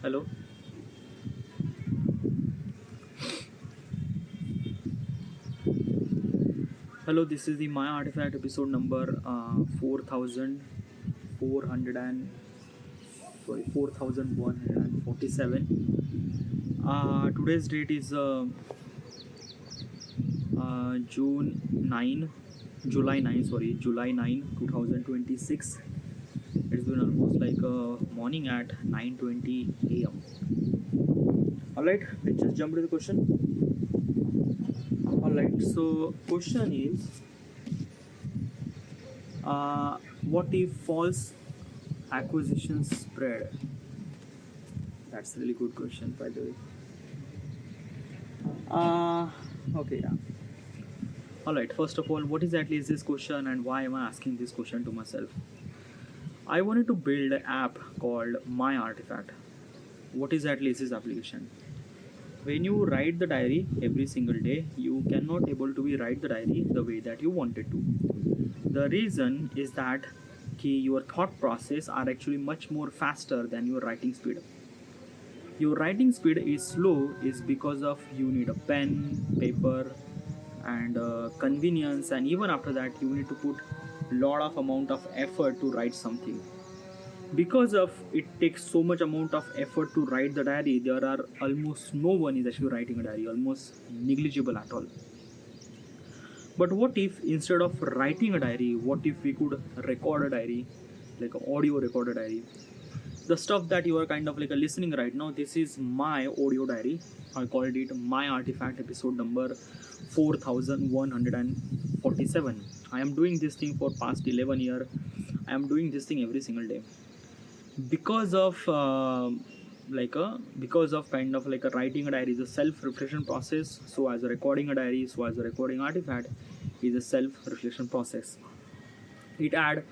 Hello. Hello, this is the My Artifact episode number 4400 and 4147. Today's date is June 9, July 9, sorry, July 9, 2026. It's been almost like morning at 9:20 a.m. Alright, let's just jump to the question. Alright, so question is what if false acquisitions spread? That's a really good question, by the way. Okay, yeah. Alright, first of all, what exactly is this question and why am I asking this question to myself? I wanted to build an app called My Artifact. What exactly is this application? When you write the diary every single day, you cannot able to be write the diary the way that you wanted to. The reason is that your thought process are actually much more faster than your writing speed. Your writing speed is slow is because of you need a pen, paper, and convenience, and even after that you need to put lot of amount of effort to write something. Because of it takes so much amount of effort to write the diary, there are almost no one is actually writing a diary, almost negligible at all. But what if instead of writing a diary, what if we could record a diary, like an audio recorder diary? The stuff that you are kind of like a listening right now, this is my audio diary. I called it My Artifact episode number 4147. I am doing this thing for past 11 years. I am doing this thing every single day because of because of kind of like a writing a diary is a self-reflection process. So as a recording a diary, so as a recording artifact is a self-reflection process. It add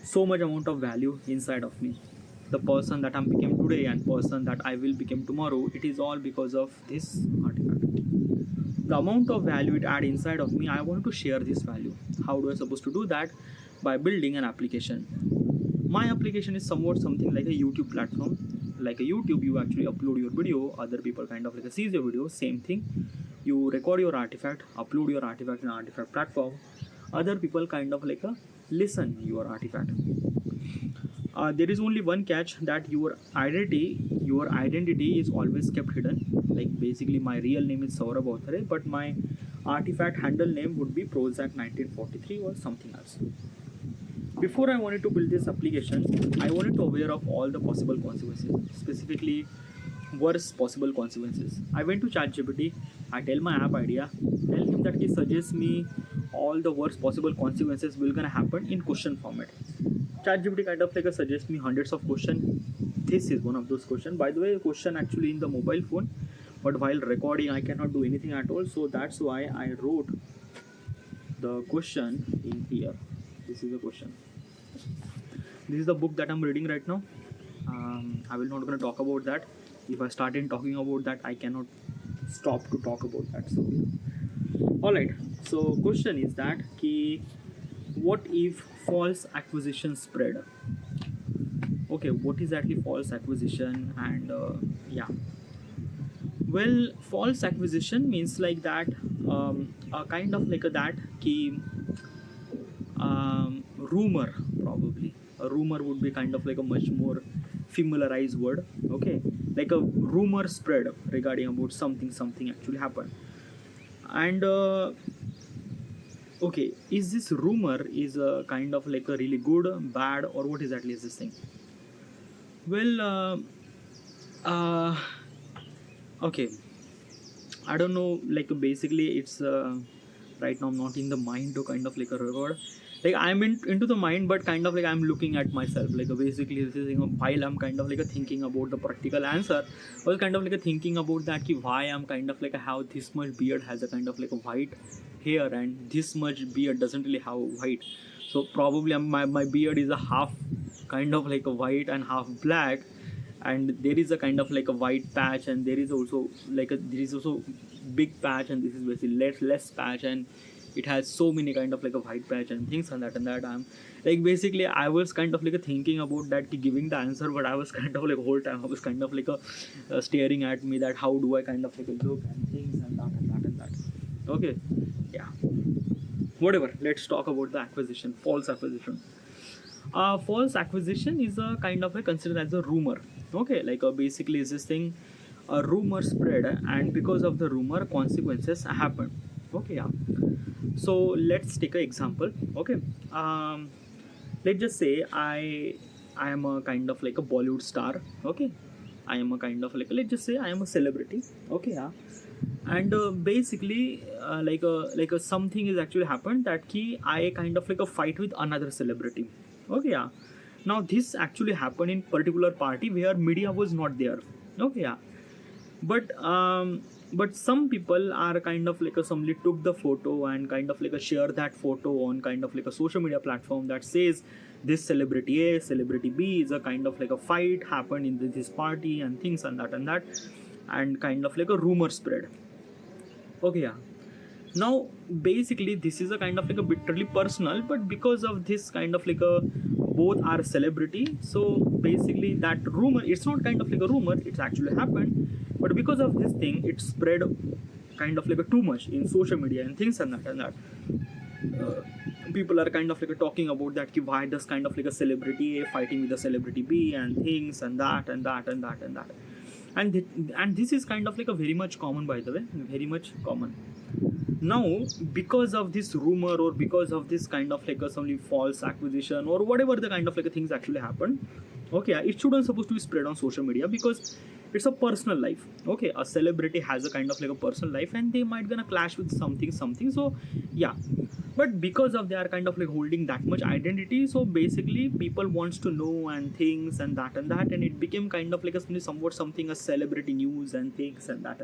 so much amount of value inside of me. The person that I'm became today and person that I will become tomorrow, it is all because of this artifact. The amount of value it add inside of me, I want to share this value. How do I supposed to do that? By building an application. My application is somewhat something like a YouTube platform. Like a YouTube, you actually upload your video, other people kind of like sees your video, same thing. You record your artifact, upload your artifact in artifact platform, other people kind of like a listen your artifact. There is only one catch, that your identity is always kept hidden. Like basically my real name is Saurabh Authare, but my artifact handle name would be Prozac 1943 or something else. Before I wanted to build this application, I wanted to aware of all the possible consequences, specifically worst possible consequences. I went to ChatGPT, I tell my app idea, tell him that he suggests me all the worst possible consequences will gonna happen in question format. ChatGPT kind of like suggests me hundreds of questions. This is one of those questions. By the way, question actually in the mobile phone, but while recording I cannot do anything at all. So that's why I wrote the question in here. This is the question. This is the book that I'm reading right now. I will not gonna talk about that. If I start in talking about that, I cannot stop to talk about that. So, all right. So, question is that what if false acquisition spread? Okay, what is actually false acquisition? And yeah, well, false acquisition means like that, a kind of like a that rumor. Probably a rumor would be kind of like a much more familiarized word. Okay, like a rumor spread regarding about something actually happened. And okay, is this rumor is a kind of like a really good, bad, or what exactly is this thing? Well, uh, okay, I don't know. Like basically, it's right now I'm not in the mind to kind of like a record. Like I'm into the mind, but kind of like I'm looking at myself. Like basically, this is, while I'm kind of like a thinking about the practical answer, I was kind of like a thinking about that why I'm kind of like how this much beard has a kind of like a white hair and this much beard doesn't really have white. So probably my beard is a half kind of like a white and half black, and there is a kind of like a white patch, and there is also big patch, and this is basically less patch, and it has so many kind of like a white patch and things and that. I'm like, basically I was kind of like thinking about that, giving the answer, but I was kind of like whole time I was kind of like staring at me that how do I kind of like look and things and that. Okay, yeah, whatever. Let's talk about the acquisition, false acquisition. False acquisition is a kind of a considered as a rumor. Okay, like basically is this thing, a rumor spread, and because of the rumor consequences happen. Okay, yeah. So let's take an example. Okay, let's just say I am a kind of like a Bollywood star. Okay, I am a kind of like, let's just say I am a celebrity. Okay, yeah. And basically something is actually happened that ki I kind of like a fight with another celebrity. Okay, yeah. Now this actually happened in particular party where media was not there. Okay, yeah. But some people are kind of like somebody took the photo and kind of like share that photo on kind of like a social media platform that says this celebrity A, celebrity B is a kind of like a fight happened in this party and things and that, and kind of like a rumor spread. Okay, yeah. Now basically this is a kind of like a bit really personal, but because of this kind of like a both are celebrity, so basically that rumor, it's not kind of like a rumor, it's actually happened, but because of this thing it spread kind of like a too much in social media and things and that. People are kind of like talking about that, why does kind of like a celebrity A fighting with a celebrity B and things and that. And this is kind of like a very much common, by the way, very much common. Now because of this rumor or because of this kind of like some false acquisition or whatever the kind of like things actually happen, okay, it shouldn't supposed to be spread on social media because it's a personal life. Okay, a celebrity has a kind of like a personal life and they might gonna clash with something. So yeah, but because of they are kind of like holding that much identity, so basically people wants to know and things and that, and it became kind of like a somewhat something a celebrity news and things and that.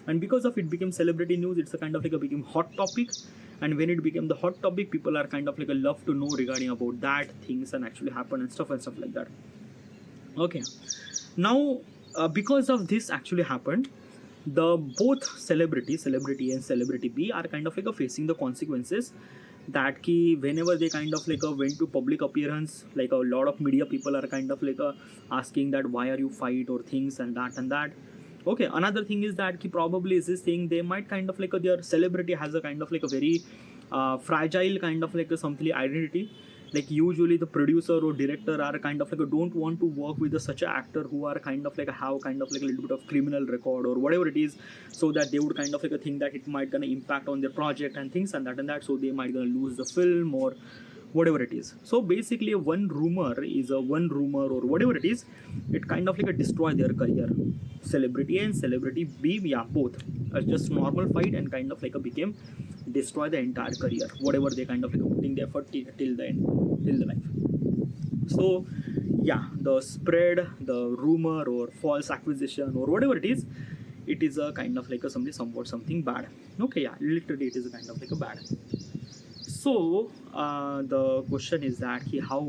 And because of it became celebrity news, it's a kind of like a became hot topic, and when it became the hot topic, people are kind of like a love to know regarding about that things and actually happen and stuff like that. Okay, now because of this actually happened, the both celebrity A and celebrity B are kind of like facing the consequences, that key whenever they kind of like went to public appearance, like a lot of media people are kind of like asking that why are you fight or things and that. Okay, another thing is that ki probably is this thing, they might kind of like their celebrity has a kind of like a very fragile kind of like a something identity. Like usually the producer or director are kind of like don't want to work with such an actor who are kind of like have kind of like a little bit of criminal record or whatever it is, so that they would kind of like think that it might gonna impact on their project and things and that, so they might gonna lose the film or whatever it is. So basically one rumor or whatever it is, it kind of like destroy their career. Celebrity A and celebrity B, yeah, both just normal fight and kind of like became destroy the entire career, whatever they kind of like putting the effort till the end, till the life. So yeah, the spread, the rumor or false acquisition or whatever it is a kind of like something bad. Okay, yeah, literally it is a kind of like a bad. So the question is that how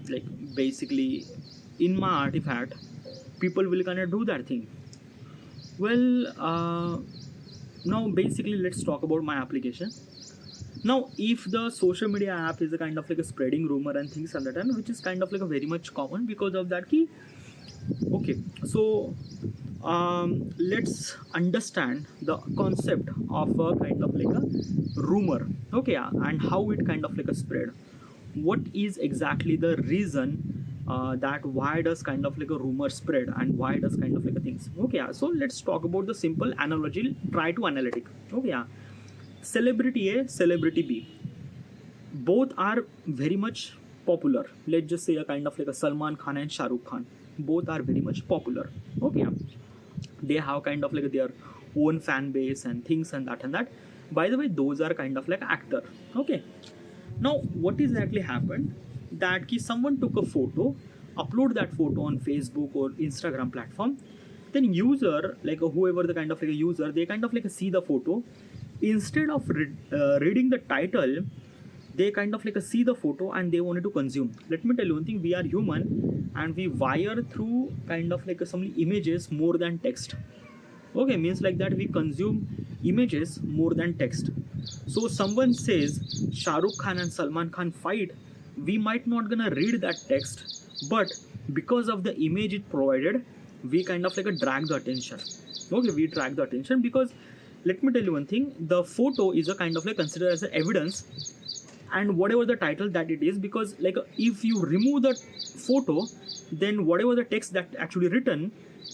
like basically in my artifact people will kind of do that thing. Well, now basically let's talk about my application. Now if the social media app is a kind of like a spreading rumor and things at the time, which is kind of like a very much common because of that key. Okay, so let's understand the concept of a kind of like a rumor. Okay, and how it kind of like a spread. What is exactly the reason that why does kind of like a rumor spread and why does kind of like a things. Okay, so let's talk about the simple analogy, try to analytic. Okay, celebrity A, celebrity B, both are very much popular. Let's just say a kind of like a Salman Khan and Shah Rukh Khan, both are very much popular. Okay, they have kind of like their own fan base and things and that. By the way, those are kind of like actor. Okay, now what exactly happened, that ki someone took a photo, upload that photo on Facebook or Instagram platform, then user like whoever the kind of like a user, they kind of like see the photo, instead of reading the title, they kind of like see the photo and they wanted to consume. Let me tell you one thing, we are human and we wire through kind of like some images more than text. Okay, means like that we consume images more than text. So someone says Shah Rukh Khan and Salman Khan fight, we might not gonna read that text, but because of the image it provided, we kind of like a drag the attention. Okay, we drag the attention because let me tell you one thing, the photo is a kind of like considered as a evidence, and whatever the title that it is, because like if you remove the photo, then whatever the text that actually written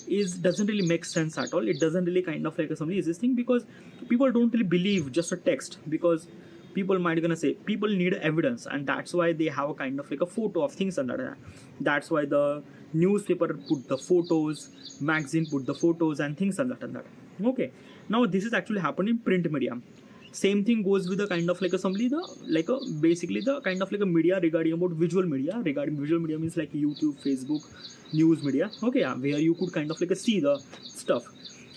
is doesn't really make sense at all. It doesn't really kind of like somebody is this thing, because people don't really believe just a text, because people might gonna say people need evidence, and that's why they have a kind of like a photo of things and that. That's why the newspaper put the photos, magazine put the photos and things and that. Okay, now this is actually happened in print media. Same thing goes with the kind of like a assembly, the like a basically the kind of like a media regarding about visual media. Regarding visual media means like YouTube, Facebook, news media. Okay, yeah, where you could kind of like a see the stuff.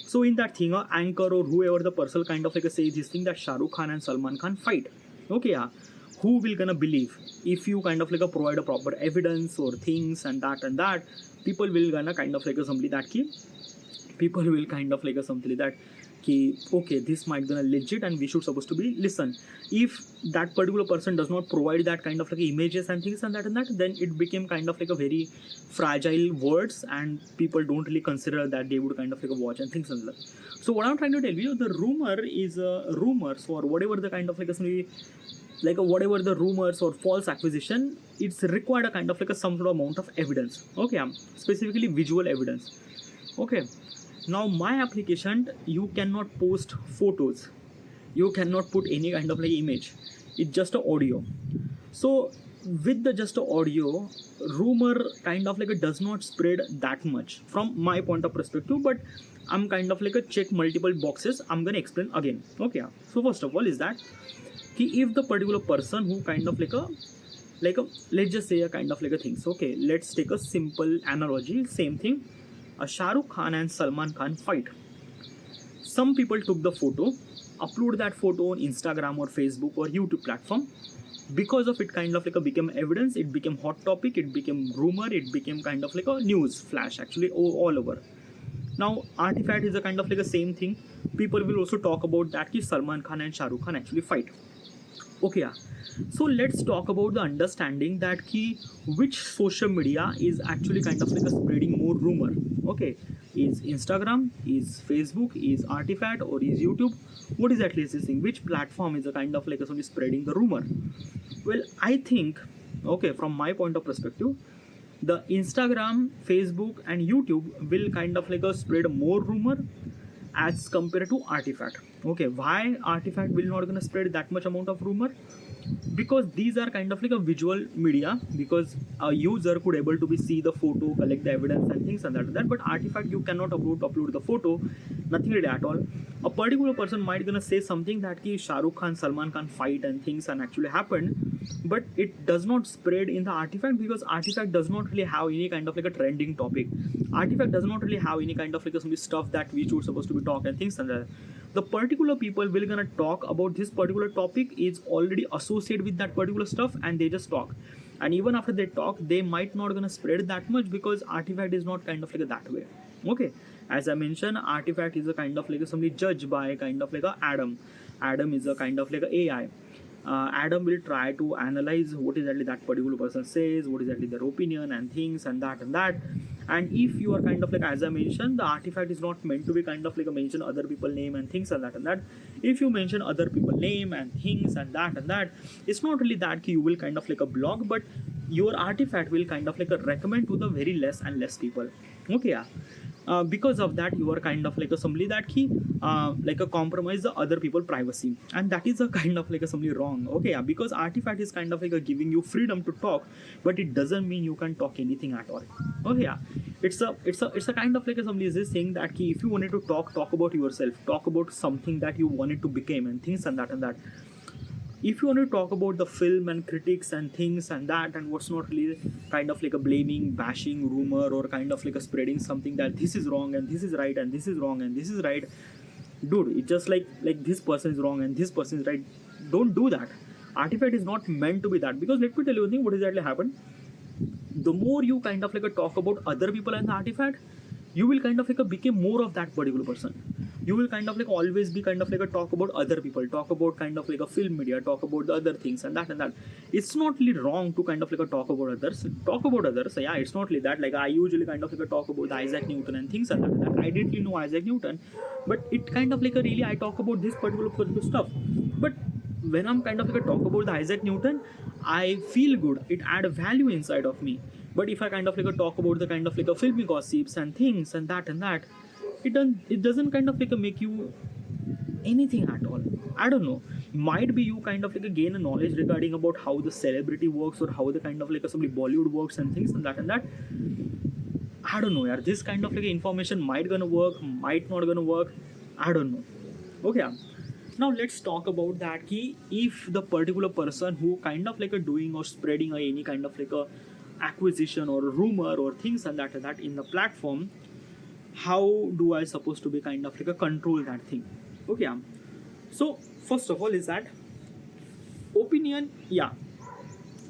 So in that thing, anchor or whoever the person kind of like a say this thing that Shah Rukh Khan and Salman Khan fight. Okay, yeah, who will gonna believe if you kind of like a provide a proper evidence or things and that, people will gonna kind of like a something that key, people will kind of like a something that ki, okay, this might gonna legit and we should supposed to be listen. If that particular person does not provide that kind of like images and things and that, then it became kind of like a very fragile words, and people don't really consider that they would kind of like a watch and things and that. So what I'm trying to tell you, the rumor is rumors or whatever the kind of like a like a, whatever the rumors or false acquisition, it's required a kind of like a some sort of amount of evidence. Okay, specifically visual evidence. Okay, now my application, you cannot post photos, you cannot put any kind of like image, it's just a audio. So with the just a audio, rumor kind of like it does not spread that much from my point of perspective, but I'm kind of like a check multiple boxes. I'm gonna explain again. Okay, so first of all is that if the particular person who kind of like a let's just say a kind of like a things. Okay, let's take a simple analogy. Same thing, a Shah Rukh Khan and Salman Khan fight. Some people took the photo, upload that photo on Instagram or Facebook or YouTube platform. Because of it kind of like a became evidence, it became hot topic, it became rumor, it became kind of like a news flash actually all over. Now artifact is a kind of like a same thing. People will also talk about that ki Salman Khan and Shah Rukh Khan actually fight. Okay, yeah. So let's talk about the understanding that key which social media is actually kind of like a spreading more rumor. Okay, is Instagram, is Facebook, is Artifact, or is YouTube? What is at least this thing? Which platform is a kind of like a spreading the rumor? Well, I think, okay, from my point of perspective, the Instagram, Facebook, and YouTube will kind of like a spread more rumor as compared to Artifact. Okay, why Artifact will not gonna spread that much amount of rumor? Because these are kind of like a visual media, because a user could able to be see the photo, collect the evidence and things and that. But Artifact, you cannot upload the photo, nothing really at all. A particular person might gonna say something that ki Shah Rukh Khan, Salman Khan fight and things and actually happened, but it does not spread in the Artifact, because Artifact does not really have any kind of like a trending topic. Artifact does not really have any kind of like some stuff that we should supposed to be talk and things and that. The particular people will gonna talk about this particular topic is already associated with that particular stuff, and they just talk. And even after they talk, they might not gonna spread that much, because Artifact is not kind of like that way. Okay, as I mentioned, Artifact is a kind of like somebody judged by kind of like a Adam is a kind of like a AI. Adam will try to analyze what exactly that particular person says, what exactly their opinion and things and that. And if you are kind of like, as I mentioned, the Artifact is not meant to be kind of like a mention other people name and things and that. If you mention other people name and things and that, it's not really that you will kind of like a blog, but your Artifact will kind of like a recommend to the very less and less people. Okay, yeah. Because of that, you are kind of like a somebody that he like a compromise the other people privacy, and that is a kind of like a somebody wrong. Okay, yeah, because Artifact is kind of like a giving you freedom to talk, but it doesn't mean you can talk anything at all. Okay, yeah, it's a kind of like a somebody is this saying that he, if you wanted to talk about yourself, talk about something that you wanted to become and things and that. If you want to talk about the film and critics and things and that, and what's not really kind of like a blaming, bashing, rumor, or kind of like a spreading something that this is wrong and this is right and this is wrong and this is right, dude, it's just like this person is wrong and this person is right. Don't do that. Artifact is not meant to be that, because let me tell you one thing, what exactly happened. The more you kind of like a talk about other people and the Artifact, you will kind of like a become more of that particular person. You will kind of like always be kind of like a talk about other people, talk about kind of like a film media, talk about the other things and that and that. It's not really wrong to kind of like a talk about others. Talk about others. Yeah, it's not really that. Like I usually kind of like a talk about Isaac Newton and things and that and that. I didn't really know Isaac Newton, but it kind of like a really I talk about this particular stuff. But when I'm kind of like a talk about the Isaac Newton, I feel good. It add a value inside of me. But if I kind of like a talk about the kind of like a filmy gossips and things and that, it doesn't kind of like a make you anything at all. I don't know. Might be you kind of like a gain a knowledge regarding about how the celebrity works or how the kind of like a somebody Bollywood works and things and that. I don't know, yeah. This kind of like information might gonna work, might not gonna work. I don't know. Okay. Yeah. Now let's talk about that key. If the particular person who kind of like a doing or spreading any kind of like a acquisition or a rumor or things and that in the platform, how do I supposed to be kind of like a control that thing? Okay. Yeah. So first of all is that opinion. Yeah,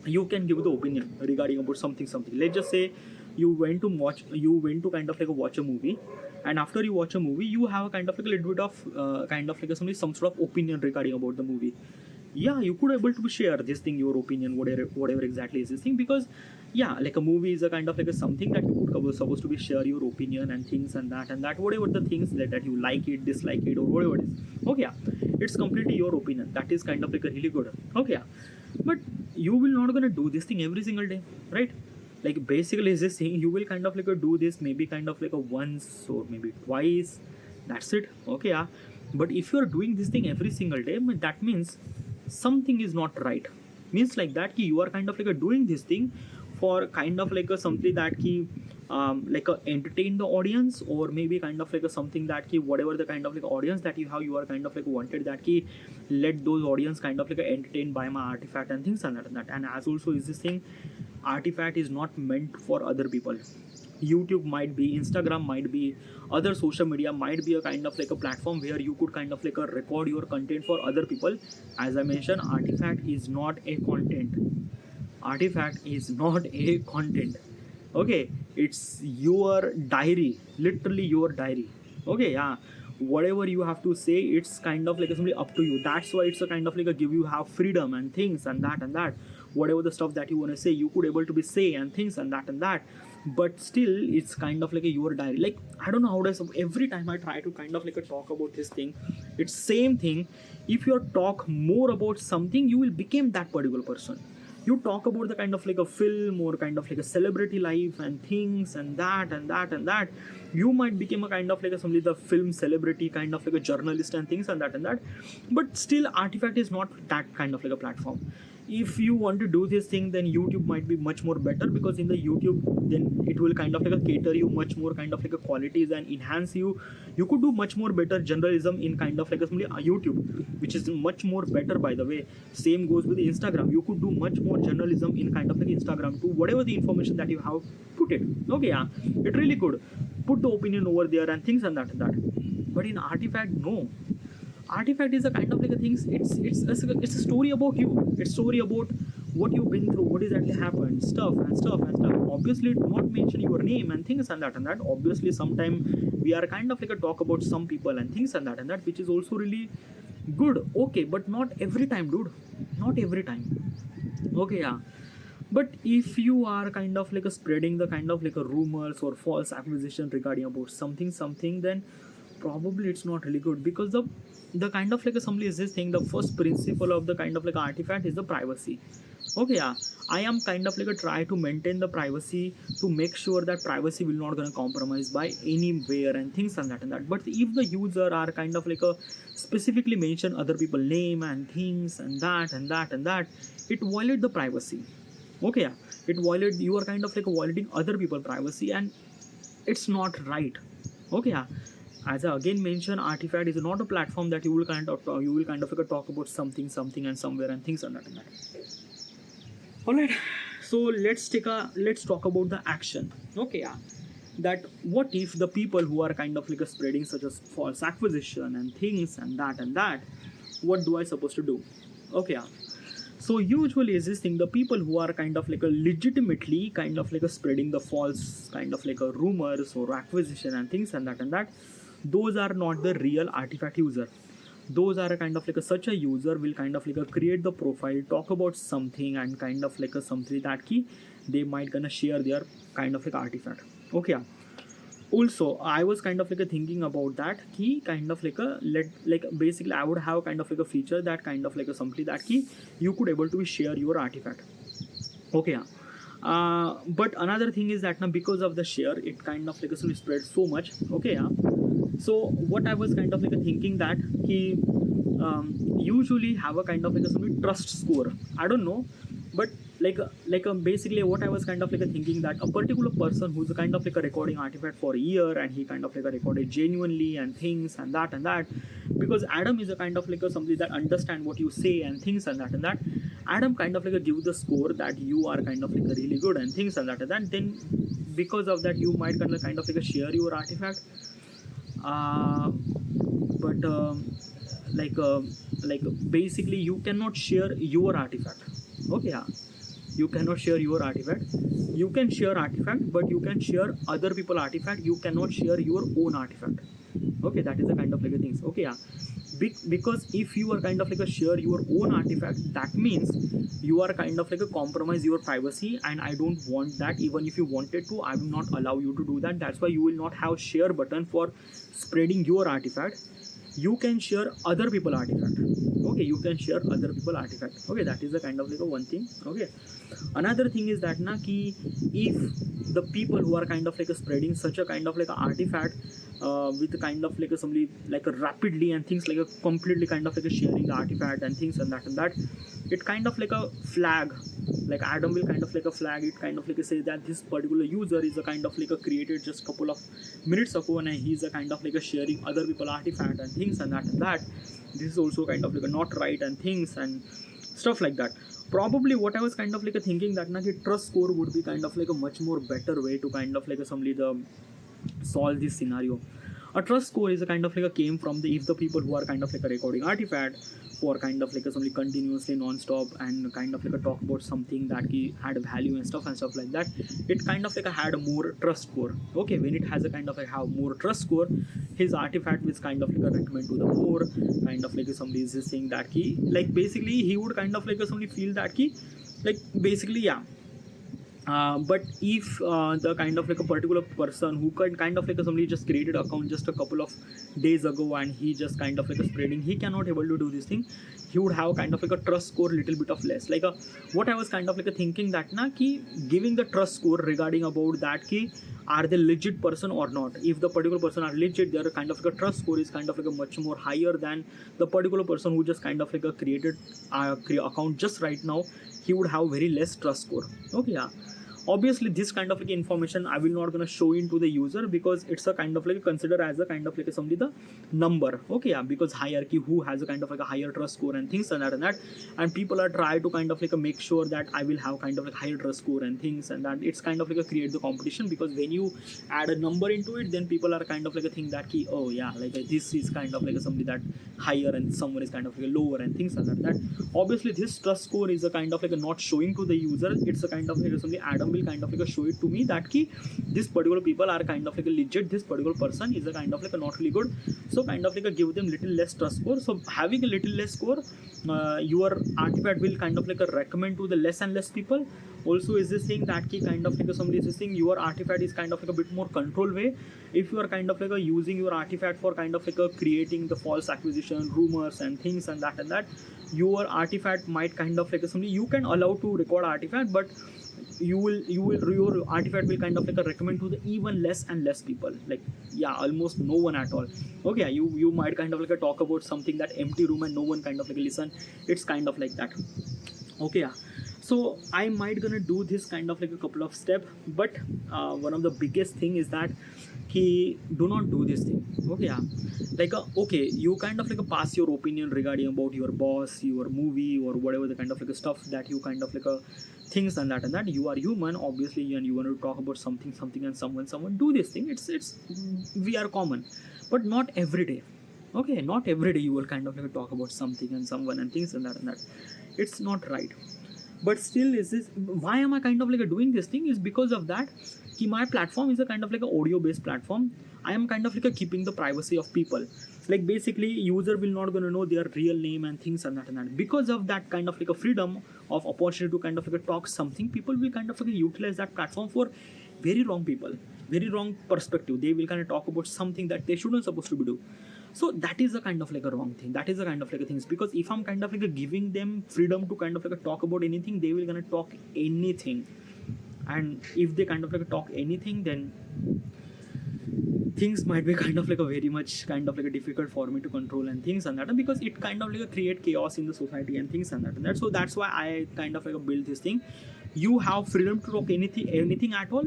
you can give the opinion regarding about something. Let's just say you went to kind of like watch a movie, and after you watch a movie you have a kind of like a little bit of kind of like some sort of opinion regarding about the movie. Yeah, you could able to share this thing, your opinion, whatever exactly is this thing, because yeah, like a movie is a kind of like a something that you could supposed to be share your opinion and things and that whatever the things that you like it, dislike it, or whatever it is. Okay, yeah, it's completely your opinion. That is kind of like a really good. Okay, yeah, but you will not gonna do this thing every single day, right? Like basically is this thing you will kind of like do this maybe kind of like a once or maybe twice, that's it. Okay, yeah, but if you are doing this thing every single day, that means something is not right. Means like that ki you are kind of like a doing this thing for kind of like a something that ki like a entertain the audience, or maybe kind of like a something that ki whatever the kind of like audience that you have, you are kind of like wanted that ki let those audience kind of like entertained by my artifact and things and that. And as also is this thing, artifact is not meant for other people. YouTube might be, Instagram might be, other social media might be a kind of like a platform where you could kind of like a record your content for other people. As I mentioned, artifact is not a content. Artifact is not a content. Okay, it's your diary, literally your diary. Okay, yeah, whatever you have to say, it's kind of like something up to you. That's why it's a kind of like a give you have freedom and things and that. Whatever the stuff that you want to say, you could able to be say and things and that. But still it's kind of like a your diary. Like I don't know how does every time I try to kind of like a talk about this thing, it's same thing. If you talk more about something, you will become that particular person. You talk about the kind of like a film or kind of like a celebrity life and things and that, you might become a kind of like a somebody the film celebrity, kind of like a journalist and things and that. But still artifact is not that kind of like a platform. If you want to do this thing, then YouTube might be much more better, because in the YouTube then it will kind of like a cater you much more kind of like a qualities and enhance you. You could do much more better journalism in kind of like a YouTube, which is much more better, by the way. Same goes with Instagram. You could do much more journalism in kind of like Instagram too. Whatever the information that you have, put it. Okay, yeah, it really good. Put the opinion over there and things and that. But in artifact, no. Artifact is a kind of like a things. It's a story about you. It's a story about what you've been through, what exactly happened, stuff. Obviously, do not mention your name and things and that. Obviously, sometime we are kind of like a talk about some people and things and that, which is also really good. Okay, but not every time, dude. Not every time. Okay, yeah. But if you are kind of like a spreading the kind of like a rumors or false accusation regarding about something, then probably it's not really good, because the kind of like assembly is this thing. The first principle of the kind of like artifact is the privacy. Okay, yeah, I am kind of like a try to maintain the privacy, to make sure that privacy will not gonna compromise by anywhere and things and that. But if the user are kind of like a specifically mention other people name and things and that, it violate the privacy. Okay, yeah, it violate, you are kind of like violating other people privacy, and it's not right. Okay, yeah. As I again mentioned, artifact is not a platform that you will kind of like talk about something and somewhere and things and that. All right, so let's talk about the action. Okay, yeah, that what if the people who are kind of like spreading such as false accusation and things and that, what do I supposed to do? Okay, yeah. So usually is this thing, the people who are kind of like a legitimately kind of like a spreading the false kind of like a rumors or acquisition and things and that, those are not the real artifact user. Those are a kind of like a, such a user will kind of like a create the profile, talk about something and kind of like a something that key they might gonna share their kind of like artifact. Okay, yeah. Also I was kind of like a thinking about that key kind of like a like basically I would have kind of like a feature that kind of like a something that key you could able to share your artifact. Okay, yeah. But another thing is that now because of the share it kind of like a spread so much. Okay, yeah. So what I was kind of like a thinking that he usually have a kind of like a some trust score. I don't know, but basically what I was kind of like a thinking that a particular person who's a kind of like a recording artifact for a year and he kind of like a recorded genuinely and things and that, because Adam is a kind of like a somebody that understand what you say and things and that, Adam kind of like a give the score that you are kind of like a really good and things and that, then because of that you might kind of like a share your artifact. But like basically you cannot share your artifact. Okay, yeah. You cannot share your artifact. You can share artifact, but you can share other people artifact. You cannot share your own artifact. Okay, that is the kind of like a things. Okay, yeah. Because if you are kind of like a share your own artifact, that means you are kind of like a compromise your privacy, and I don't want that. Even if you wanted to, I will not allow you to do that. That's why you will not have share button for spreading your artifact. You can share other people artifact. Okay, you can share other people artifact. Okay, that is the kind of like a one thing. Okay, another thing is that na ki if the people who are kind of like a spreading such a kind of like a artifact with kind of like a somebody like a rapidly and things like a completely kind of like a sharing the artifact and things and that, it kind of like a flag, like Adam will kind of like a flag it, kind of like a say that this particular user is a kind of like a created just couple of minutes ago and he's a kind of like a sharing other people artifact and things and that, this is also kind of like a not right and things and stuff like that. Probably what I was kind of like a thinking that na trust score would be kind of like a much more better way to kind of like a somebody the solve this scenario. A trust score is a kind of like a came from the if the people who are kind of like a recording artifact for kind of like a somebody continuously non-stop and kind of like a talk about something that he had a value and stuff like that, it kind of like a had a more trust score. Okay, when it has a kind of like have more trust score, his artifact is kind of like a recommend to the more kind of like somebody is just saying that he like basically he would kind of like somebody feel that he like basically yeah. But if the kind of like a particular person who can kind of like somebody just created account just a couple of days ago and he just kind of like a spreading, he cannot able to do this thing. He would have kind of like a trust score little bit of less. Like what I was kind of like a thinking that na ki giving the trust score regarding about that ki are they legit person or not. If the particular person are legit, their kind of like a trust score is kind of like a much more higher than the particular person who just kind of like a created account just right now. He would have very less trust score. Okay, yeah. Obviously this kind of like information I will not gonna show into the user because it's a kind of like consider as a kind of like somebody the number. Okay, yeah, because hierarchy who has a kind of like a higher trust score and things and that, and people are try to kind of like make sure that I will have kind of like higher trust score and things and that, it's kind of like a create the competition because when you add a number into it, then people are kind of like a think that key, oh yeah, like this is kind of like somebody that higher and someone is kind of like lower and things like that. Obviously this trust score is a kind of like a not showing to the user. It's a kind of like something Adam will kind of like a show it to me that key this particular people are kind of like a legit, this particular person is a kind of like a not really good, so kind of like a give them little less trust score. So having a little less score, your artifact will kind of like a recommend to the less and less people. Also is this thing that key kind of like somebody is this thing your artifact is kind of like a bit more control way. If you are kind of like a using your artifact for kind of like a creating the false acquisition rumors and things and that, your artifact might kind of like somebody you can allow to record artifact, but your artifact will kind of like a recommend to the even less and less people, like yeah, almost no one at all. Okay, you might kind of like a talk about something that empty room and no one kind of like listen. It's kind of like that. Okay, yeah. So I might gonna do this kind of like a couple of steps, but one of the biggest thing is that do not do this thing. Okay, yeah. Like okay, you kind of like pass your opinion regarding about your boss, your movie, or whatever the kind of like stuff that you kind of like things and that you are human obviously, and you want to talk about something and someone do this thing. It's we are common, but not every day. Okay, not every day you will kind of like talk about something and someone and things and that and that. It's not right. But still, is this why am I kind of like doing this thing? Is because of that. Ki my platform is a kind of like a audio based platform. I am kind of like a keeping the privacy of people. Like basically, user will not gonna know their real name and things and that and that. Because of that kind of like a freedom of opportunity to kind of like a talk something, people will kind of like utilize that platform for very wrong people, very wrong perspective. They will kind of talk about something that they shouldn't supposed to be do. So that is a kind of like a wrong thing. That is a kind of like a thing, because if I'm kind of like a giving them freedom to kind of like a talk about anything, they will gonna talk anything. And if they kind of like talk anything, then things might be kind of like a very much kind of like a difficult for me to control and things and that, because it kind of like a create chaos in the society and things and that and that. So that's why I kind of like a build this thing. You have freedom to talk anything at all,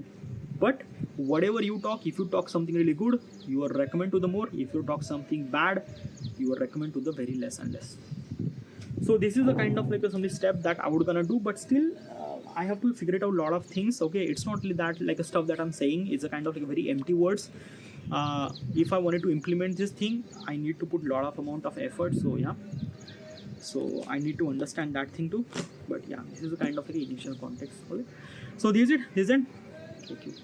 but whatever you talk, if you talk something really good, you are recommend to the more. If you talk something bad, you are recommend to the very less and less. So this is a kind of like a some step that I would gonna do, but still I have to figure it out a lot of things. Okay, it's not really that like a stuff that I'm saying is a kind of like a very empty words. If I wanted to implement this thing, I need to put a lot of amount of effort. So yeah, so I need to understand that thing too. But yeah, this is a kind of like initial context. Okay, so this is it. Thank you.